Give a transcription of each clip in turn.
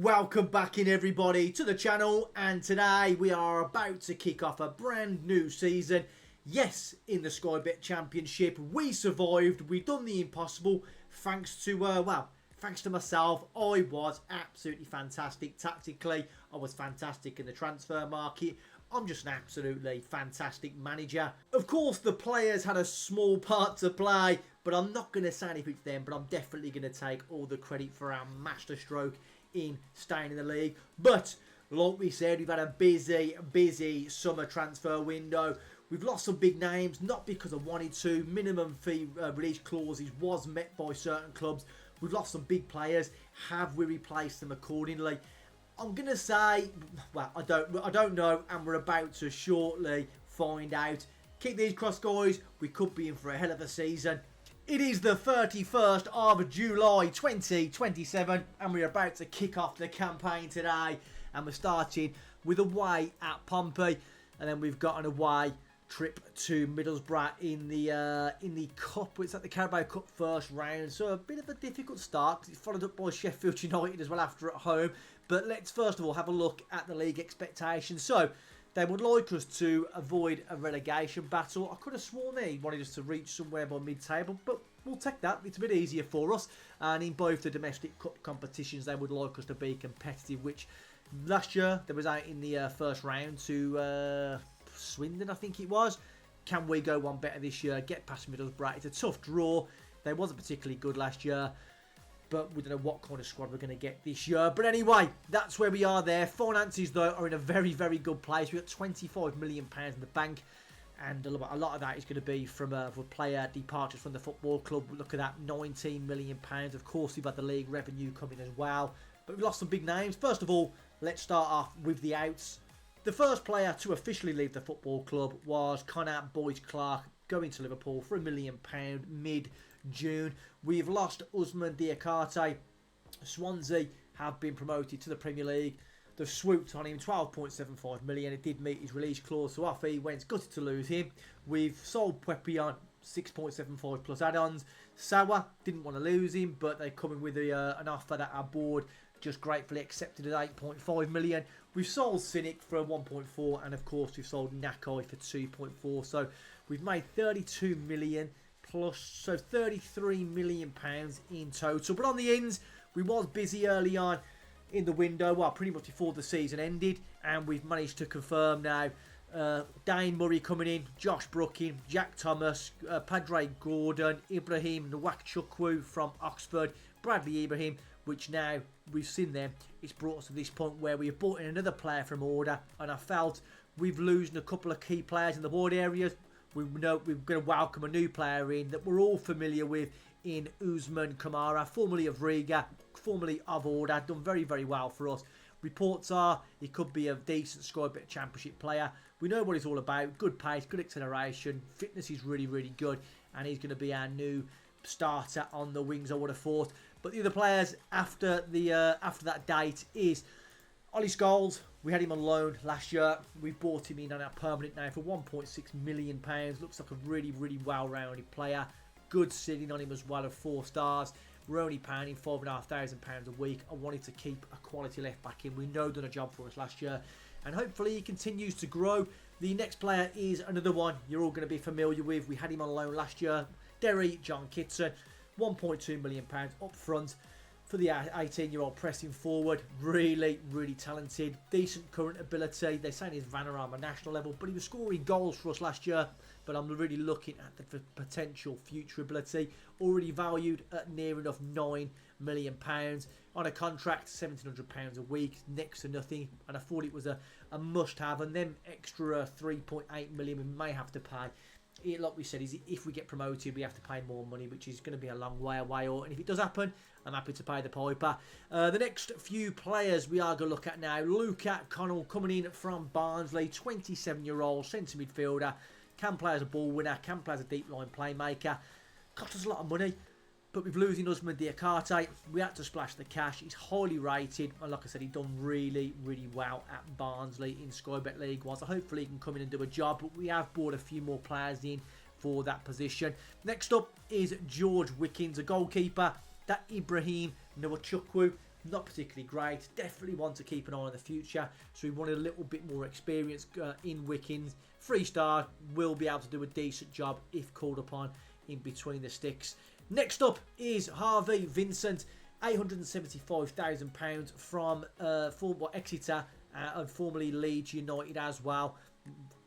Welcome back in everybody to the channel, and today we are about to kick off a brand new season. Yes, in the Sky Bet Championship we survived, we've done the impossible thanks to thanks to myself. I was absolutely fantastic tactically, I was fantastic in the transfer market. I'm just an absolutely fantastic manager. Of course the players had a small part to play, but I'm not going to say anything to them, but I'm definitely going to take all the credit for our masterstroke in staying in the league. But like we said, we've had a busy summer transfer window. We've lost some big names, not because I wanted to. Minimum fee release clauses was met by certain clubs. We've lost some big players. Have we replaced them accordingly? I'm gonna say, well, I don't know, and we're about to shortly find out. Keep these crossed, guys. We could be in for a hell of a season. It is the 31st of July 2027 and we're about to kick off the campaign today, and we're starting with away at Pompey, and then we've got an away trip to Middlesbrough in the Cup. It's at the Carabao Cup first round, so a bit of a difficult start because it's followed up by Sheffield United as well after at home. But let's first of all have a look at the league expectations. So they would like us to avoid a relegation battle. I could have sworn they wanted us to reach somewhere by mid-table, but we'll take that. It's a bit easier for us. And in both the domestic cup competitions, they would like us to be competitive, which last year they was out in the first round to Swindon, I think it was. Can we go one better this year? Get past Middlesbrough. It's a tough draw. They wasn't particularly good last year, but we don't know what kind of squad we're going to get this year. But anyway, that's where we are there. Finances, though, are in a very good place. We've got £25 million in the bank, and a lot of that is going to be from player departures from the football club. Look at that, £19 million. Of course, we've had the league revenue coming as well, but we've lost some big names. First of all, let's start off with the outs. The first player to officially leave the football club was Connor Boyd-Clark, going to Liverpool for £1 million mid-June. We've lost Usman Diakate. Swansea have been promoted to the Premier League. They've swooped on him, 12.75 million. It did meet his release clause, so off he went. Gutted to lose him. We've sold Puepion, 6.75 plus add-ons. Sawa didn't want to lose him, but they're coming with an offer that our board just gratefully accepted at 8.5 million. We've sold Cynic for 1.4, and of course we've sold Nakai for 2.4. So we've made 32 million plus, so 33 million pounds in total. But on the ins, we was busy early on in the window, well, pretty much before the season ended, and we've managed to confirm now Dane Murray coming in, Josh Brooking, Jack Thomas, Padre Gordon, Ibrahim Nwakchukwu from Oxford, Bradley Ibrahim, which now we've seen them. It's brought us to this point where we've brought in another player from order, and I felt we've losing a couple of key players in the board areas. We know we're going to welcome a new player in that we're all familiar with in Usman Kamara, formerly of Riga, formerly of Order, done very well for us. Reports are he could be a decent Sky Bet Championship player. We know what he's all about. Good pace, good acceleration, fitness is really good, and he's going to be our new starter on the wings, I would have thought. But the other players after that date is Ollie Scholes. We had him on loan last year. We bought him in on our permanent now for £1.6 million. Looks like a really well-rounded player. Good sitting on him as well of 4 stars. We're only paying him £5,500 a week. I wanted to keep a quality left back in. We know done a job for us last year, and hopefully he continues to grow. The next player is another one you're all going to be familiar with. We had him on loan last year. Derry John Kitson, £1.2 million up front for the 18-year-old pressing forward. Really talented, decent current ability. They're saying he's Vanarama national level, but he was scoring goals for us last year. But I'm really looking at the potential future ability. Already valued at near enough £9 million on a contract, £1,700 a week, next to nothing. And I thought it was a must-have. And then extra 3.8 million we may have to pay. Like we said, is if we get promoted, we have to pay more money, which is going to be a long way away. And if it does happen, I'm happy to pay the piper. The next few players we are going to look at now. Luca Connell coming in from Barnsley, 27-year-old centre midfielder. Can play as a ball winner, can play as a deep line playmaker. Cost us a lot of money, but with losing Usman Diakate, we had to splash the cash. He's highly rated, and like I said, he's done really well at Barnsley in Sky Bet League One, so hopefully he can come in and do a job. But we have brought a few more players in for that position. Next up is George Wickens, a goalkeeper. That Ibrahim Nwakchukwu not particularly great. Definitely one to keep an eye on in the future. So we wanted a little bit more experience in Wickens. 3-star, will be able to do a decent job if called upon in between the sticks. Next up is Harvey Vincent, £875,000 from Exeter and formerly Leeds United as well.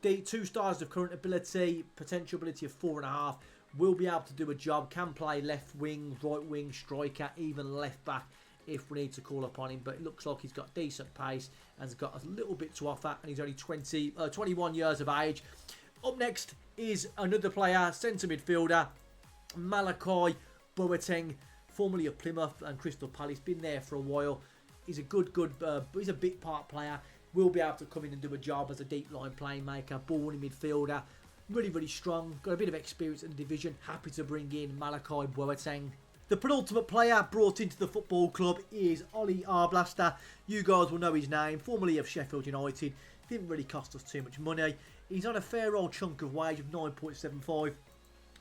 2 stars of current ability, potential ability of 4.5. Will be able to do a job, can play left wing, right wing, striker, even left back if we need to call upon him. But it looks like he's got decent pace and has got a little bit to offer, and he's only 21 years of age. Up next is another player, centre midfielder, Malachi Boateng, formerly of Plymouth and Crystal Palace. Been there for a while. He's a he's a big part player. Will be able to come in and do a job as a deep line playmaker, ball in midfielder. Really, really strong. Got a bit of experience in the division. Happy to bring in Malachi Boateng. The penultimate player brought into the football club is Ollie Arblaster. You guys will know his name. Formerly of Sheffield United. Didn't really cost us too much money. He's on a fair old chunk of wage of 9.75.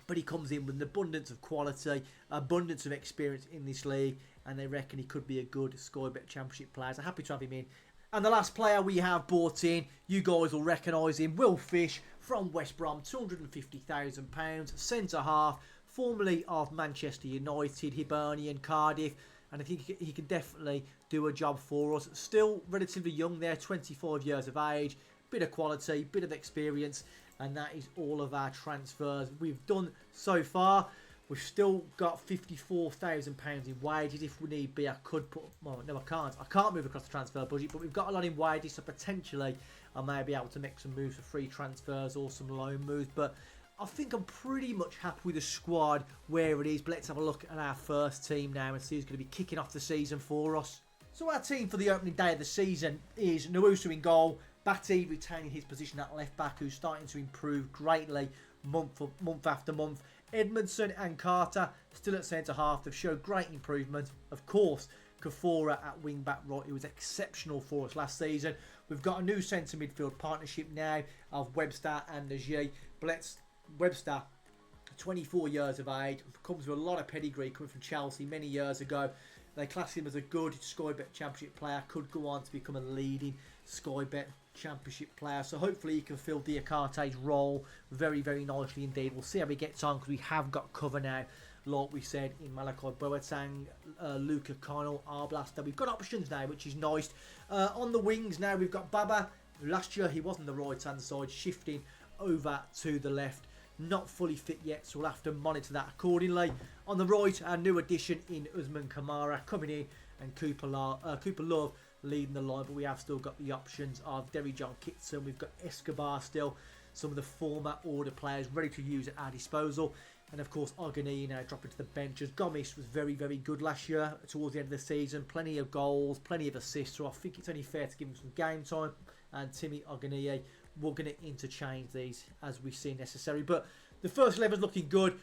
But he comes in with an abundance of quality, abundance of experience in this league. And they reckon he could be a good Sky Bet Championship player. So happy to have him in. And the last player we have brought in, you guys will recognise him, Will Fish from West Brom, £250,000, centre half, formerly of Manchester United, Hibernian, Cardiff, and I think he can definitely do a job for us. Still relatively young there, 25 years of age, bit of quality, bit of experience, and that is all of our transfers we've done so far. We've still got £54,000 in wages. If we need be, I could put... Well, no, I can't. I can't move across the transfer budget, but we've got a lot in wages, so potentially I may be able to make some moves for free transfers or some loan moves. But I think I'm pretty much happy with the squad where it is. But let's have a look at our first team now and see who's going to be kicking off the season for us. So our team for the opening day of the season is Nwusu in goal. Batty retaining his position at left back, who's starting to improve greatly month after month. Edmondson and Carter still at centre half. They've showed great improvement. Of course, Kafora at wing back right. He was exceptional for us last season. We've got a new centre midfield partnership now of Webster and Najee. Webster, 24 years of age, comes with a lot of pedigree coming from Chelsea many years ago. They class him as a good Sky Bet Championship player. Could go on to become a leading Sky Bet Championship player. So hopefully he can fill Diakarte's role very, very nicely indeed. We'll see how he gets on because we have got cover now, like we said, in Malachi Boateng, Luca Connell, Arblaster. We've got options now, which is nice. On the wings now, we've got Baba. Last year he was on the right-hand side, shifting over to the left. Not fully fit yet, so we'll have to monitor that accordingly. On the right, our new addition in Usman Kamara coming in, and Cooper Love leading the line, but we have still got the options of Derry John Kitson. We've got Escobar still, some of the former order players ready to use at our disposal. And of course, Ogani now dropping to the bench, as Gomes was very, very good last year towards the end of the season. Plenty of goals, plenty of assists, so I think it's only fair to give him some game time. And Timmy Ogani, we're going to interchange these as we see necessary. But the first 11's looking good.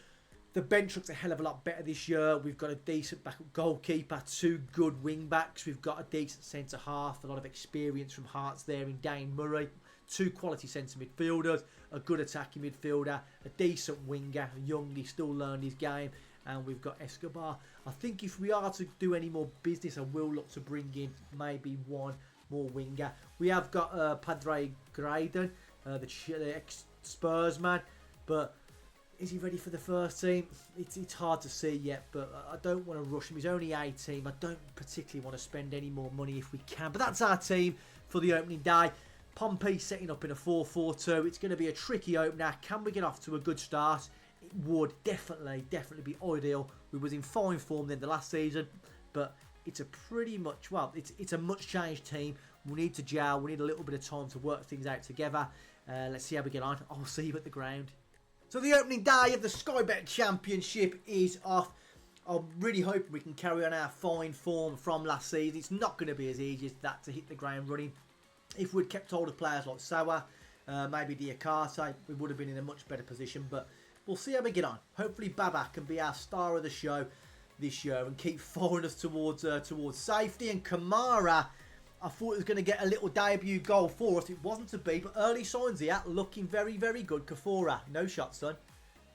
The bench looks a hell of a lot better this year. We've got a decent backup goalkeeper, 2 good wing backs. We've got a decent centre half, a lot of experience from Hearts there in Dane Murray. 2 quality centre midfielders, a good attacking midfielder, a decent winger, young, he's still learned his game. And we've got Escobar. I think if we are to do any more business, I will look to bring in maybe one more winger. We have got Padre Graydon, the ex-Spurs man, but is he ready for the first team? It's hard to see yet, but I don't want to rush him. He's only 18. I don't particularly want to spend any more money if we can. But that's our team for the opening day. Pompey setting up in a 4-4-2. It's going to be a tricky opener. Can we get off to a good start? It would definitely be ideal. We was in fine form then the last season, but it's a pretty much, well, it's a much changed team. We need to gel. We need a little bit of time to work things out together. Let's see how we get on. I'll see you at the ground. So the opening day of the Sky Bet Championship is off. I'm really hoping we can carry on our fine form from last season. It's not going to be as easy as that to hit the ground running. If we'd kept hold of players like Sawa, maybe Diakarte, we would have been in a much better position. But we'll see how we get on. Hopefully Baba can be our star of the show this year and keep following us towards safety. And Kamara, I thought it was going to get a little debut goal for us. It wasn't to be, but early signs here looking very, very good. Kafora, no shot, son.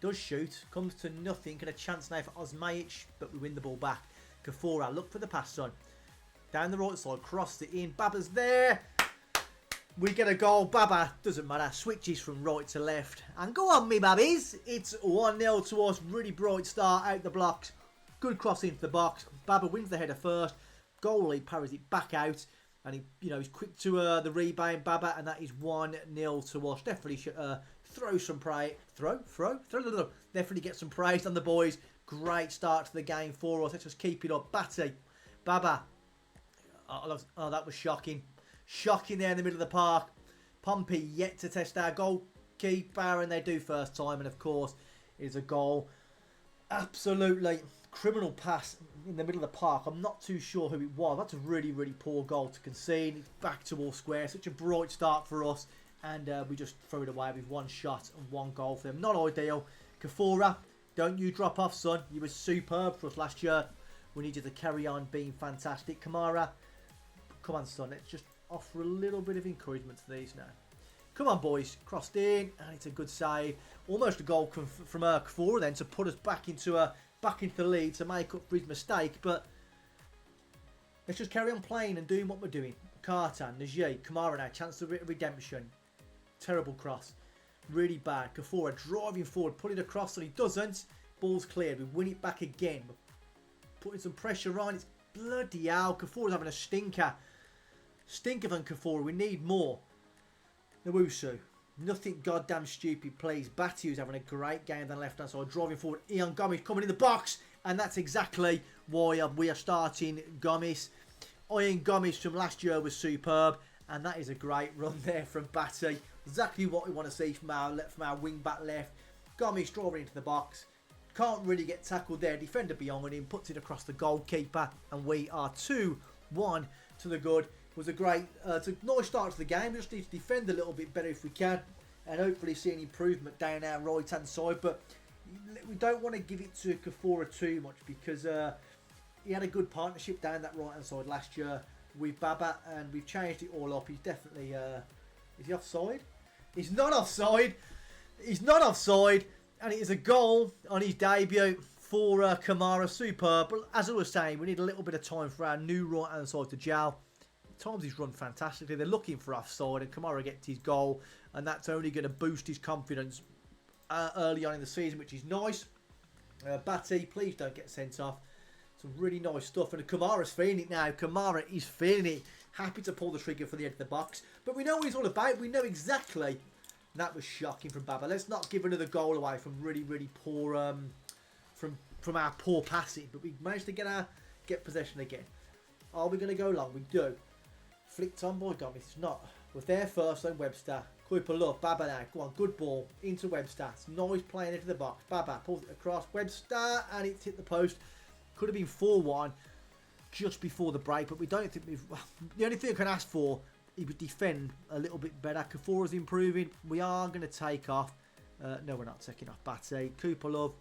Does shoot, comes to nothing. And a chance now for Osmaic, but we win the ball back. Kafora, look for the pass, son. Down the right side, crossed it in. Baba's there. We get a goal. Baba, doesn't matter, switches from right to left. And go on, me babbies. It's 1-0 to us. Really bright start out the blocks. Good cross into the box. Baba wins the header first. Goalie parries it back out. And he, he's quick to the rebound, Baba, and that is 1-0 to us. Definitely should throw some praise. Definitely get some praise on the boys. Great start to the game for us. Let's just keep it up. Batty, Baba. Oh, that was shocking. Shocking there in the middle of the park. Pompey yet to test our goalkeeper, and they do first time, and of course, it is a goal. Absolutely criminal pass in the middle of the park. I'm not too sure who it was. That's a really, really poor goal to concede. It's back to all square. Such a bright start for us, and we just throw it away with one shot and one goal for them. Not ideal. Kafora, don't you drop off, son. You were superb for us last year. We need you to carry on being fantastic. Kamara, come on, son. Let's just offer a little bit of encouragement to these now. Come on, boys. Crossed in, and it's a good save. Almost a goal from Kafora then to put us back into the lead to make up for his mistake. But let's just carry on playing and doing what we're doing. Carter, Najee, Kamara now. Chance of redemption. Terrible cross. Really bad. Kafora driving forward, putting it across, and he doesn't. Ball's cleared. We win it back again. We're putting some pressure on. It's bloody hell. Kafora's having a stinker. Stinker than Kafora. We need more. Nowusu. Nothing goddamn stupid, please. Batty, who's having a great game down the left-hand side. Driving forward. Ian Gomes coming in the box. And that's exactly why we are starting Gomes. Ian Gomes from last year was superb. And that is a great run there from Batty. Exactly what we want to see from our wing-back left. Gomes driving into the box. Can't really get tackled there. Defender beyond him. Puts it across the goalkeeper. And we are 2-1 to the good. Was a great, it's a nice start to the game. We just need to defend a little bit better if we can, and hopefully see an improvement down our right hand side. But we don't want to give it to Kafora too much because he had a good partnership down that right hand side last year with Baba, and we've changed it all up. He's definitely is he offside? He's not offside. He's not offside, and it is a goal on his debut for Kamara. Superb. But as I was saying, we need a little bit of time for our new right hand side to gel. Times he's run fantastically. They're looking for offside, and Kamara gets his goal, and that's only going to boost his confidence early on in the season, which is nice. Batty, please don't get sent off. Some really nice stuff, and Kamara's feeling it now. Kamara is feeling it. Happy to pull the trigger for the edge of the box, but we know what he's all about. We know exactly. That was shocking from Baba. Let's not give another goal away from really, really poor from our poor passing, but we managed to get possession again. Are we going to go long? We do. Flicked on by Gomes. It's not. We're there first on Webster. Kuiper love. Baba now. Go on. Good ball. Into Webster. It's nice playing into the box. Baba pulls it across. Webster. And it's hit the post. Could have been 4-1 just before the break. But we don't think we've... The only thing I can ask for, he would defend a little bit better. Kafora's improving. We are going to take off. No, we're not taking off Batty. Cooper love.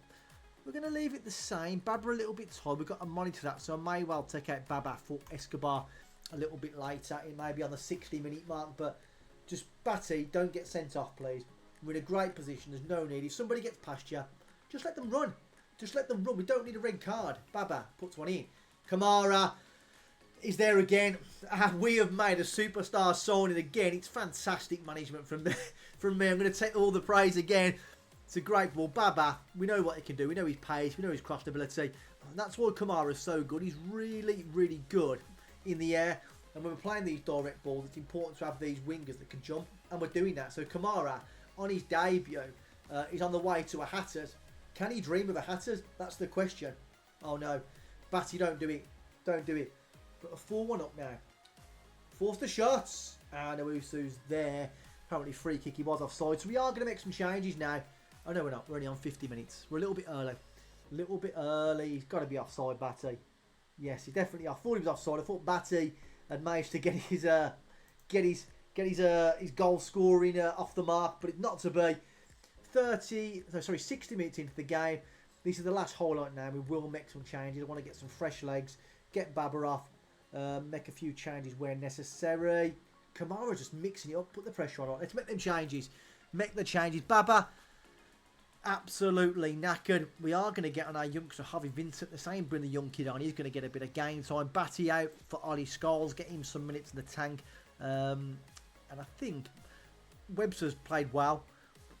We're going to leave it the same. Baba a little bit tired. We've got to monitor that. So I may well take out Baba for Escobar a little bit later. It may be on the 60-minute mark, but just Batty, don't get sent off, please. We're in a great position. There's no need. If somebody gets past you, just let them run. Just let them run. We don't need a red card. Baba puts one in. Kamara is there again. We have made a superstar signing again. It's fantastic management from me. I'm going to take all the praise again. It's a great ball. Baba, we know what he can do. We know his pace. We know his cross ability. And that's why Kamara is so good. He's really, really good in the air, and when we're playing these direct balls, it's important to have these wingers that can jump, and we're doing that. So Kamara, on his debut, is on the way to a Hatters. Can he dream of a Hatters? That's the question. Oh no, Batty, don't do it. Don't do it. But a 4-1 up now. Force the shots. And Owusu's there. Apparently free kick, he was offside. So we are going to make some changes now. Oh no, we're not. We're only on 50 minutes. We're a little bit early. A little bit early. He's got to be offside, Batty. Yes, he definitely. I thought he was offside. I thought Batty had managed to get his goal scoring off the mark, but it's not to be. 60 minutes into the game. This is the last highlight now. We will make some changes. I want to get some fresh legs, get Baba off, make a few changes where necessary. Kamara just mixing it up, put the pressure on. Let's make them changes. Make the changes. Baba, Absolutely knackered. We are going to get on our youngster Harvey Vincent the same. Bring the young kid on. He's going to get a bit of game time. Batty out for Ollie Scholes. Get him some minutes in the tank. And I think Webster's played well.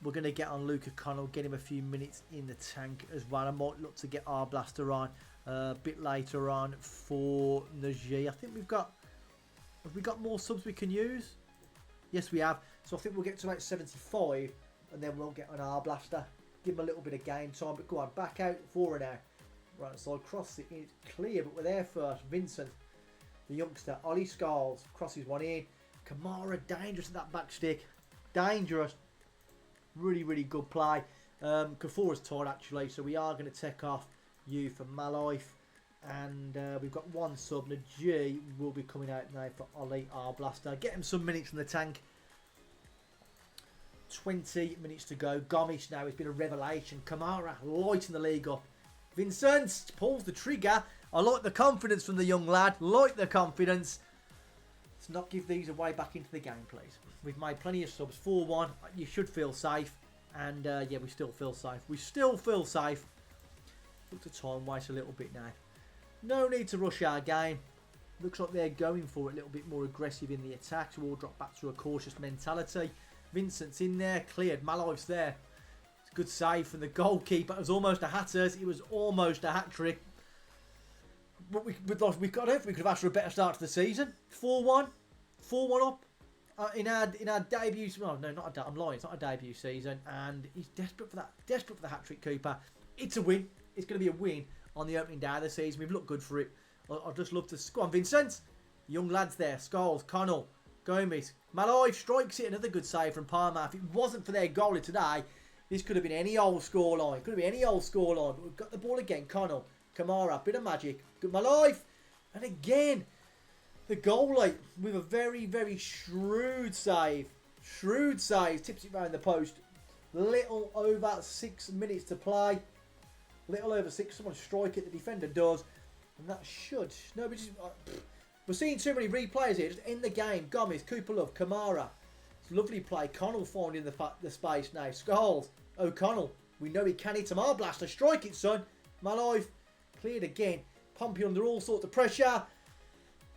We're going to get on Luca Connell. Get him a few minutes in the tank as well. I might look to get our blaster on a bit later on for Najee. I think we've got... Have we got more subs we can use? Yes, we have. So I think we'll get to about 75 and then we'll get on our blaster. Give him a little bit of game time. But go on, back out for now. Right side, cross it. It's clear, but we're there first. Vincent, the youngster. Ollie Scholes crosses one in. Kamara, dangerous at that back stick. Dangerous. Really, really good play. Kafura's tired, actually. So we are going to take off you for Malife. And we've got one sub. Najee will be coming out now for Ollie, our blaster. Get him some minutes in the tank. 20 minutes to go. Gomish now has been a revelation. Kamara lighting the league up. Vincent pulls the trigger. I like the confidence from the young lad. Like the confidence. Let's not give these away back into the game, please. We've made plenty of subs. 4-1. You should feel safe. And yeah, we still feel safe. We still feel safe. Look to time waste a little bit now. No need to rush our game. Looks like they're going for it a little bit more aggressive in the attack. So we'll drop back to a cautious mentality. Vincent's in there. Cleared. Malife's there. It's a good save from the goalkeeper. It was almost a hatter's. It was almost a hat-trick. But we could have asked for a better start to the season. 4-1. 4-1 up. In our debut, well, no, I'm lying. It's not a debut season, and he's desperate for that. Desperate for the hat-trick, Cooper. It's a win. It's going to be a win on the opening day of the season. We've looked good for it. I'd just love to... Go on, Vincent. Young lads there. Scholes, Connell, Gomez. Malive strikes it. Another good save from Palmer. If it wasn't for their goalie today, this could have been any old scoreline. Could have been any old scoreline. But we've got the ball again. Connell, Kamara, bit of magic. Good Malive. And again, the goalie with a very, very shrewd save. Shrewd save. Tips it round the post. Little over 6 minutes to play. Little over 6. Someone strike it. The defender does. And that should... No, but just... We're seeing too many replays here. Just in the game. Gomez, Cooper Love, Kamara. It's a lovely play. Connell finding the space now. Scholes. O'Connell. We know he can hit him. Our blaster. Strike it, son. Malive. Cleared again. Pompey under all sorts of pressure.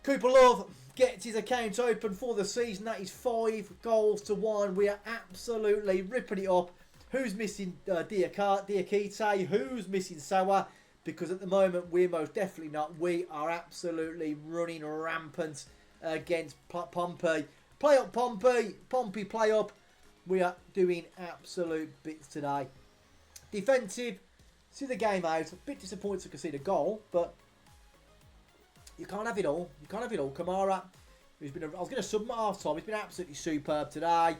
Cooper Love gets his account open for the season. That is 5-1. We are absolutely ripping it up. Who's missing Diakite? Who's missing Sawa? Because at the moment, we're most definitely not. We are absolutely running rampant against Pompey. Play up, Pompey. Pompey, play up. We are doing absolute bits today. Defensive. See the game out. A bit disappointed to concede a goal, but you can't have it all. You can't have it all. Kamara, who's been... I was going to sub him at half time. He's been absolutely superb today.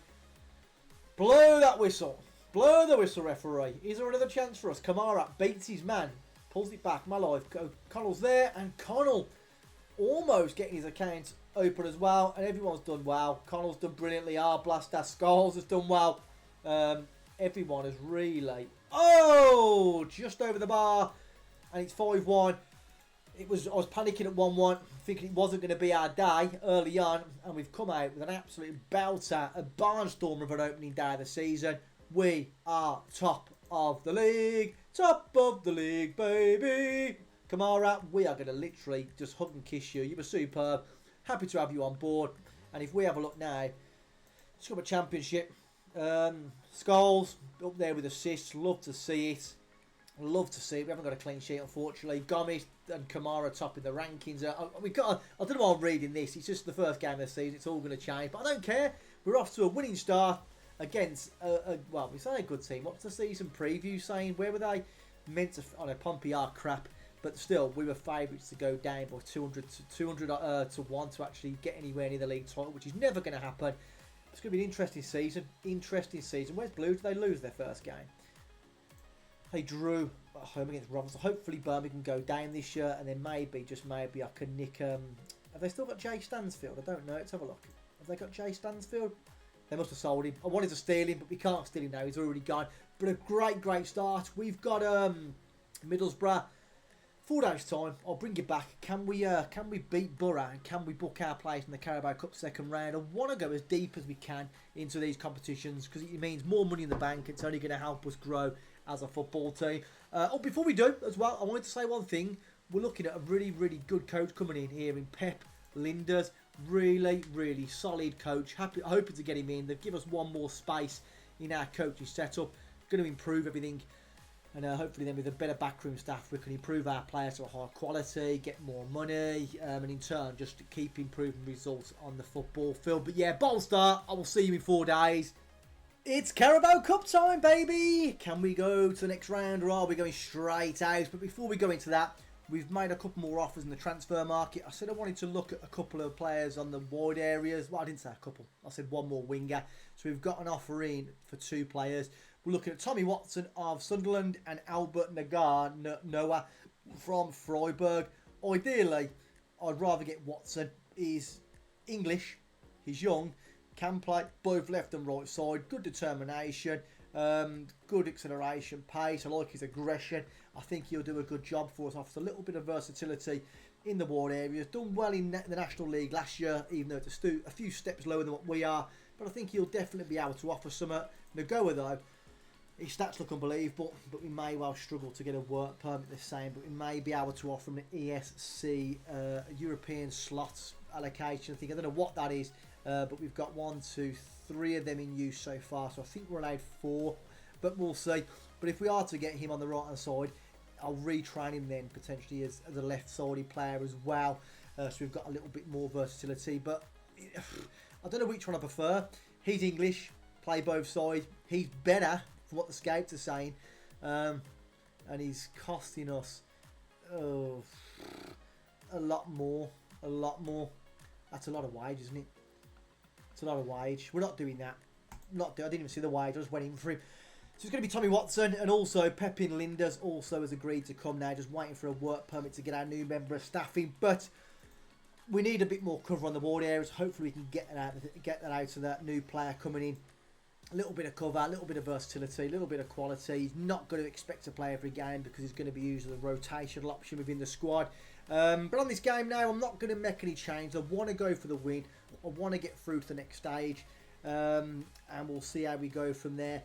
Blow that whistle. Blow the whistle, referee. Is there another chance for us? Kamara beats his man. Pulls it back. Malive. Connell's there. And Connell almost getting his account open as well. And everyone's done well. Connell's done brilliantly. Our blaster. Scholes has done well. Everyone has really... Oh! Just over the bar. And it's 5-1. I was panicking at 1-1, thinking it wasn't going to be our day early on, and we've come out with an absolute belter, a barnstormer of an opening day of the season. We are top of the league, baby. Kamara, we are going to literally just hug and kiss you. You were superb. Happy to have you on board. And if we have a look now, Scrubber Championship, Scholes up there with assists. Love to see it. Love to see it. We haven't got a clean sheet, unfortunately. Gomez and Kamara top in the rankings. I don't know why I'm reading this. It's just the first game of the season. It's all going to change. But I don't care. We're off to a winning start against, well, we say a good team. What's the season preview saying? Where were they meant to... I know Pompey are crap. But still, we were favourites to go down by 200 to 1 to actually get anywhere near the league title, which is never going to happen. It's going to be an interesting season. Interesting season. Where's Blue? Did they lose their first game? They drew at home against Robinson. Hopefully Birmingham can go down this year, and then maybe, just maybe, I can nick... have they still got Jay Stansfield? I don't know. Let's have a look. Have they got Jay Stansfield? They must have sold him. I wanted to steal him, but we can't steal him now. He's already gone. But a great, great start. We've got Middlesbrough. 4 days' time, I'll bring you back. Can we beat Borough, and can we book our place in the Carabao Cup second round? I want to go as deep as we can into these competitions because it means more money in the bank. It's only going to help us grow as a football team. Before we do as well, I wanted to say one thing. We're looking at a really, really good coach coming in here in Pep Lijnders. Really, really solid coach. Hoping to get him in. They've given us one more space in our coaching setup. Going to improve everything. And hopefully then with a better backroom staff, we can improve our players to a higher quality, get more money, and in turn just keep improving results on the football field. But yeah, bottle start. I will see you in 4 days. It's Carabao Cup time, baby! Can we go to the next round or are we going straight out? But before we go into that, we've made a couple more offers in the transfer market. I said I wanted to look at a couple of players on the wide areas. Well, I didn't say a couple. I said one more winger. So we've got an offer in for 2 players. We're looking at Tommy Watson of Sunderland and Albert Noah from Freiburg. Ideally, I'd rather get Watson. He's English, he's young, can play both left and right side, good determination, good acceleration, pace. I like his aggression. I think he'll do a good job for us. Offers a little bit of versatility in the wide areas. Done well in the National League last year, even though it's a few steps lower than what we are. But I think he'll definitely be able to offer some. Nagoa though, his stats look unbelievable, but we may well struggle to get a work permit the same. But we may be able to offer him an ESC European slots allocation. I don't know what that is, but we've got 1, 2, 3 of them in use so far. So I think we're allowed 4, but we'll see. But if we are to get him on the right hand side, I'll retrain him then potentially as a left-sided player as well. So we've got a little bit more versatility. But I don't know which one I prefer. He's English, play both sides. He's better from what the scouts are saying. And he's costing us a lot more. A lot more. That's a lot of wage, isn't it? It's a lot of wage. We're not doing that. I didn't even see the wage. I just went in for him. So it's going to be Tommy Watson, and also Pep Lijnders also has agreed to come now, just waiting for a work permit to get our new member of staff in. But we need a bit more cover on the ward areas. Hopefully we can get that out to that new player coming in. A little bit of cover, a little bit of versatility, a little bit of quality. He's not going to expect to play every game because he's going to be used as a rotational option within the squad. But on this game now, I'm not going to make any change. I want to go for the win. I want to get through to the next stage. And we'll see how we go from there.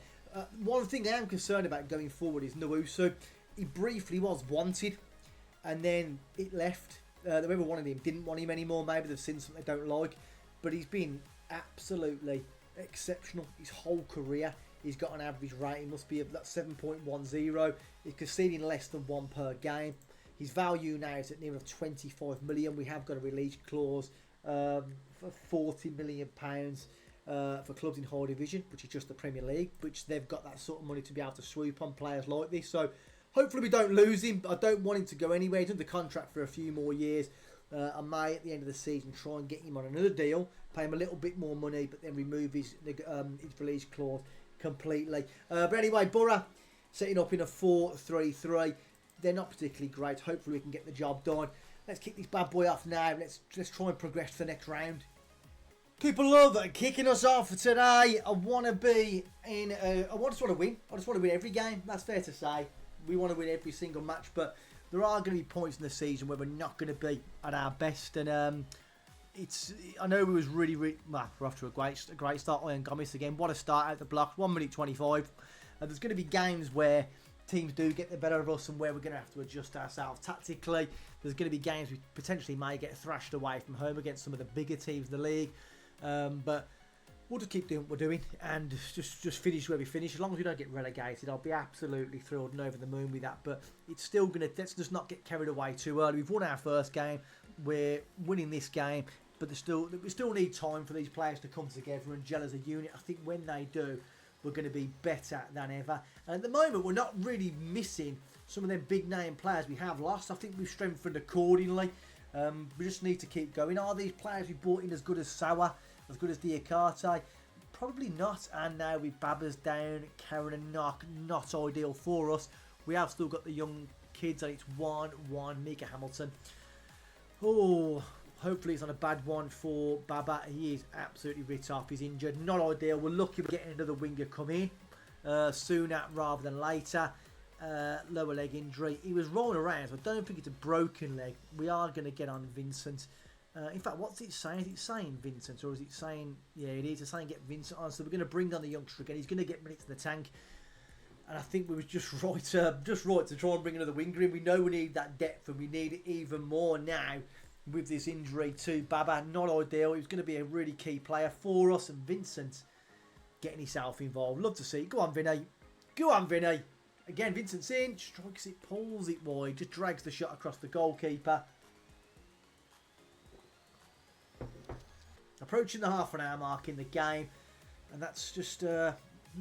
One thing I am concerned about going forward is Nowusu. He briefly was wanted, and then it left. Whoever wanted him didn't want him anymore. Maybe they've seen something they don't like. But he's been absolutely exceptional his whole career. He's got an average rating, must be that 7.10. He's conceding less than 1 per game. His value now is at near 25 million. We have got a release clause for 40 million pounds. For clubs in high division, which is just the Premier League, which they've got that sort of money to be able to swoop on players like this. So hopefully we don't lose him. I don't want him to go anywhere. He's under contract for a few more years. I may at the end of the season try and get him on another deal, pay him a little bit more money, but then remove his release clause completely. But anyway, Borough setting up in a 4-3-3. They're not particularly great. Hopefully we can get the job done. Let's kick this bad boy off now. Let's try and progress to the next round. People love kicking us off for today. I want to be in. I just want to win. I just want to win every game. That's fair to say. We want to win every single match, but there are going to be points in the season where we're not going to be at our best. And I know we was really well, we're off to a great start. Ian Gomez again. What a start out the blocks. 1 minute 25. There's going to be games where teams do get the better of us and where we're going to have to adjust ourselves tactically. There's going to be games we potentially may get thrashed away from home against some of the bigger teams in the league. But we'll just keep doing what we're doing and just finish where we finish. As long as we don't get relegated, I'll be absolutely thrilled and over the moon with that. But it's still let's just not get carried away too early. We've won our first game. We're winning this game, but we still need time for these players to come together and gel as a unit. I think when they do, we're going to be better than ever. And at the moment, we're not really missing some of them big name players we have lost. I think we've strengthened accordingly. We just need to keep going. Are these players we brought in as good as Sawa, as good as Diakate? Probably not. And now with Babbers down, Karen and Knock, not ideal for us. We have still got the young kids, and it's 1-1 Mika Hamilton. Oh, hopefully it's not a bad one for Baba. He is absolutely writ off. He's injured. Not ideal. We're lucky we're getting another winger come in sooner rather than later. Lower leg injury. He was rolling around, so I don't think it's a broken leg. We are going to get on Vincent. In fact, what's it saying? Is it saying Vincent, or is it saying... Yeah, it is. It's saying get Vincent on. So we're going to bring on the youngster again. He's going to get minutes in the tank. And I think we was just right to try and bring another winger in. We know we need that depth, and we need it even more now with this injury to Baba. Not ideal. He was going to be a really key player for us. And Vincent getting himself involved. Love to see it. Go on, Vinny. Go on, Vinny. Again, Vincent's in. Strikes it, pulls it wide. Just drags the shot across the goalkeeper. Approaching the half an hour mark in the game. And that's just...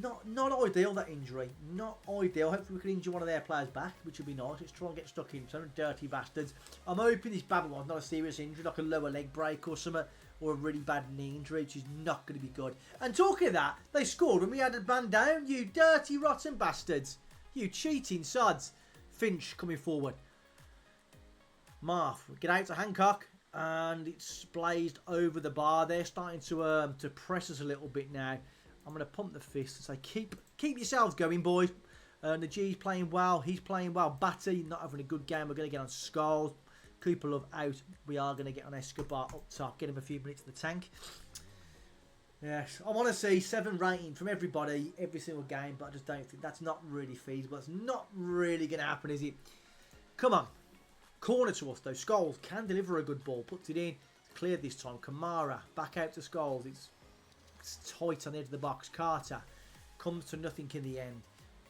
Not ideal, that injury. Not ideal. Hopefully we can injure one of their players back, which would be nice. Let's try and get stuck in. Some dirty bastards. I'm hoping this Baba one's not a serious injury, like a lower leg break or something, or a really bad knee injury, which is not going to be good. And talking of that, they scored when we had a man down. You dirty, rotten bastards. You cheating sods. Finch coming forward. Marth, get out to Hancock. And it's blazed over the bar. They're starting to press us a little bit now. I'm going to pump the fist and say, keep yourselves going, boys. Najee's playing well. He's playing well. Batty not having a good game. We're going to get on Skulls. Cooper Love out. We are going to get on Escobar up top. Get him a few minutes in the tank. Yes, I want to see 7 rating from everybody every single game, but I just don't think that's not really feasible. It's not really going to happen, is it? Come on. Corner to us, though. Skulls can deliver a good ball. Puts it in. It's cleared this time. Kamara back out to Skulls. It's tight on the edge of the box. Carter comes to nothing in the end.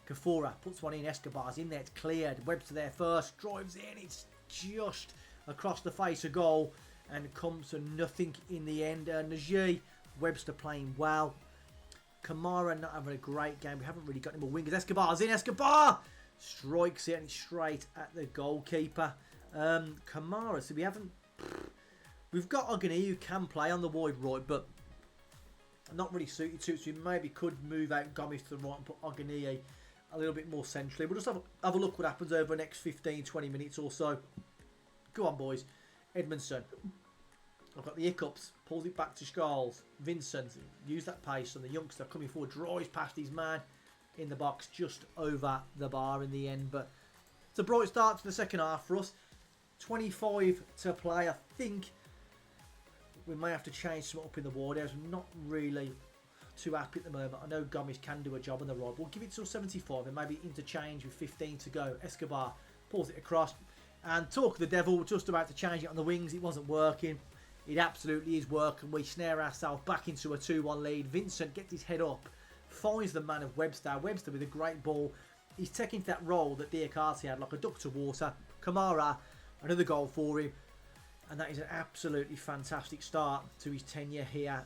Kafora puts one in. Escobar's in there. It's cleared. Webster there first. Drives in. It's just across the face of goal and comes to nothing in the end. Najee, Webster playing well. Kamara not having a great game. We haven't really got any more wingers. Escobar's in. Escobar strikes it and it's straight at the goalkeeper. Kamara. So we've got Ogani who can play on the wide right, but not really suited to it, so we maybe could move out Gomes to the right and put Ogani a little bit more centrally. We'll just have a look what happens over the next 15-20 minutes or so. Go on, boys. Edmondson. I've got the hiccups. Pulls it back to Scholes. Vincent. Use that pace, and the youngster coming forward drives past his man in the box just over the bar in the end. But it's a bright start to the second half for us. 25 to play. I think we may have to change some up in the ward areas. I'm not really too happy at the moment. I know Gomes can do a job on the right. We'll give it till 75 and maybe interchange with 15 to go. Escobar pulls it across. And talk of the devil, just about to change it on the wings. It wasn't working. It absolutely is working. We snare ourselves back into a 2-1 lead. Vincent gets his head up, finds the man of Webster. Webster with a great ball. He's taking that role that Diakate had, like a duck to water. Kamara, another goal for him. And that is an absolutely fantastic start to his tenure here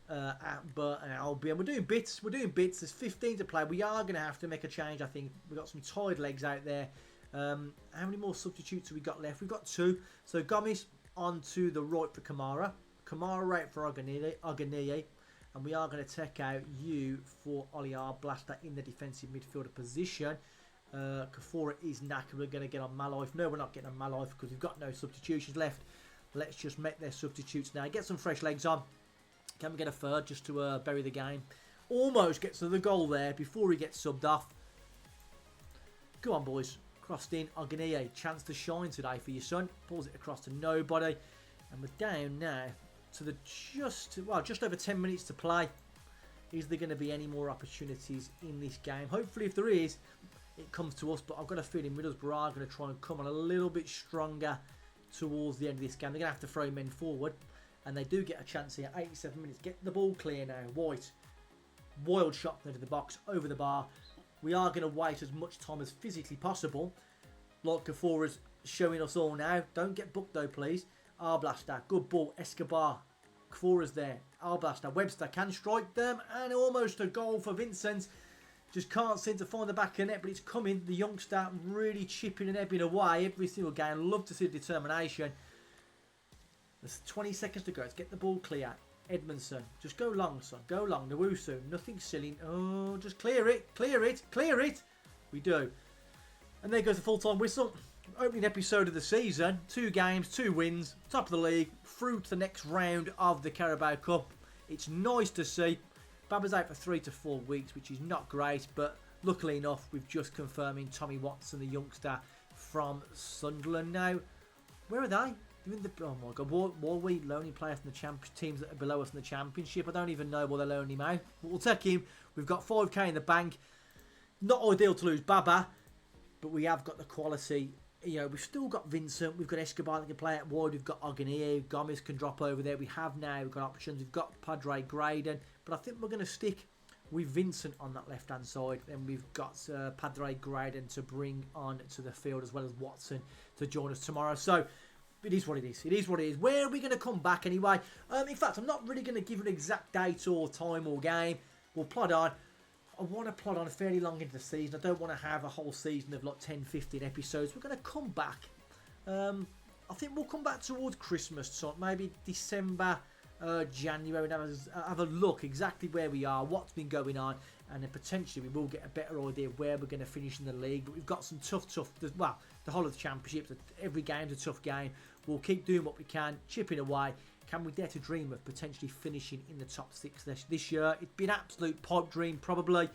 at Burton Albion. We're doing bits. There's 15 to play. We are going to have to make a change, I think. We've got some tired legs out there. How many more substitutes have we got left? We've got 2. So Gomes onto the right for Kamara. Kamara right for Ogani. And we are going to take out you for Oliar Blaster in the defensive midfielder position. Kafora is knackered. We're going to get on Malife. No, we're not getting on Malife because we've got no substitutions left. Let's just make their substitutes now. Get some fresh legs on. Can we get a third just to bury the game? Almost gets to the goal there before he gets subbed off. Go on, boys. Crossed in. Ogani, chance to shine today for your son. Pulls it across to nobody. And we're down now to the just over 10 minutes to play. Is there going to be any more opportunities in this game? Hopefully, if there is, it comes to us. But I've got a feeling Middlesbrough are going to try and come on a little bit stronger towards the end of this game. They're going to have to throw men forward. And they do get a chance here. 87 minutes. Get the ball clear now. White. Wild shot into the box. Over the bar. We are going to wait as much time as physically possible. Like Kafora's showing us all now. Don't get booked though, please. Arblaster. Good ball. Escobar. Kafora's there. Arblaster. Webster can strike them. And almost a goal for Vincent. Just can't seem to find the back of the net. But it's coming. The youngster really chipping and ebbing away every single game. Love to see the determination. There's 20 seconds to go. Let's get the ball clear. Edmondson. Just go long, son. Go long. Nawusu. Nothing silly. Oh, just clear it. Clear it. Clear it. We do. And there goes the full-time whistle. Opening episode of the season. 2 games, 2 wins. Top of the league. Through to the next round of the Carabao Cup. It's nice to see. Baba's out for 3 to 4 weeks, which is not great. But luckily enough, we've just confirming Tommy Watson, the youngster from Sunderland. Now, where are they? Oh my God, why are we loaning players from the teams that are below us in the Championship? I don't even know why they're loaning him out. But we'll take him. We've got 5k in the bank. Not ideal to lose Baba, but we have got the quality. You know, we've still got Vincent, we've got Escobar that can play out wide, we've got Ogania, Gomez can drop over there. We've got options, we've got Padre Graydon, but I think we're going to stick with Vincent on that left-hand side. Then we've got Padre Graydon to bring on to the field, as well as Watson to join us tomorrow. So it is what it is. It is what it is. Where are we going to come back anyway? In fact, I'm not really going to give an exact date or time or game. We'll plod on. I want to plod on fairly long into the season. I don't want to have a whole season of like 10, 15 episodes. We're going to come back. I think we'll come back towards Christmas, so maybe December, January, and have a look exactly where we are, what's been going on, and then potentially we will get a better idea of where we're going to finish in the league. But we've got some tough, well, the whole of the championships, every game's a tough game. We'll keep doing what we can, chipping away. Can we dare to dream of potentially finishing in the top 6 this year? It'd be an absolute pipe dream, probably.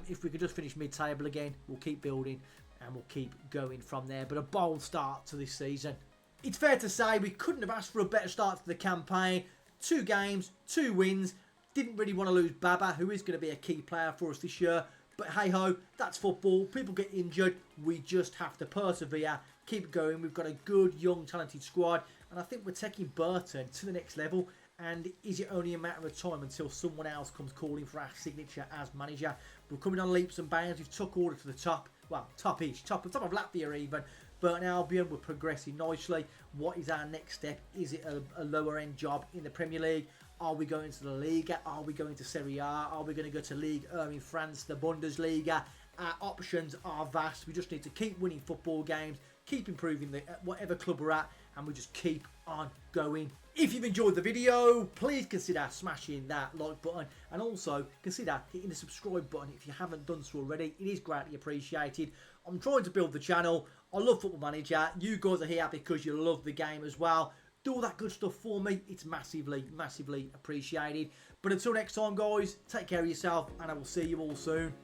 If we could just finish mid-table again, we'll keep building and we'll keep going from there. But a bold start to this season. It's fair to say we couldn't have asked for a better start to the campaign. 2 games, 2 wins. Didn't really want to lose Baba, who is going to be a key player for us this year. But hey-ho, that's football. People get injured. We just have to persevere, keep going. We've got a good, young, talented squad. And I think we're taking Burton to the next level. And is it only a matter of time until someone else comes calling for our signature as manager? We're coming on leaps and bounds. We've took order to the top. Well, top of Latvia even. Burton Albion, we're progressing nicely. What is our next step? Is it a lower end job in the Premier League? Are we going to the Liga? Are we going to Serie A? Are we going to go to Ligue 1 in France, the Bundesliga? Our options are vast. We just need to keep winning football games, keep improving whatever club we're at, and we just keep on going. If you've enjoyed the video, please consider smashing that like button, and also consider hitting the subscribe button if you haven't done so already. It is greatly appreciated. I'm trying to build the channel. I love Football Manager. You guys are here because you love the game as well. Do all that good stuff for me. It's massively, massively appreciated. But until next time, guys, take care of yourself, and I will see you all soon.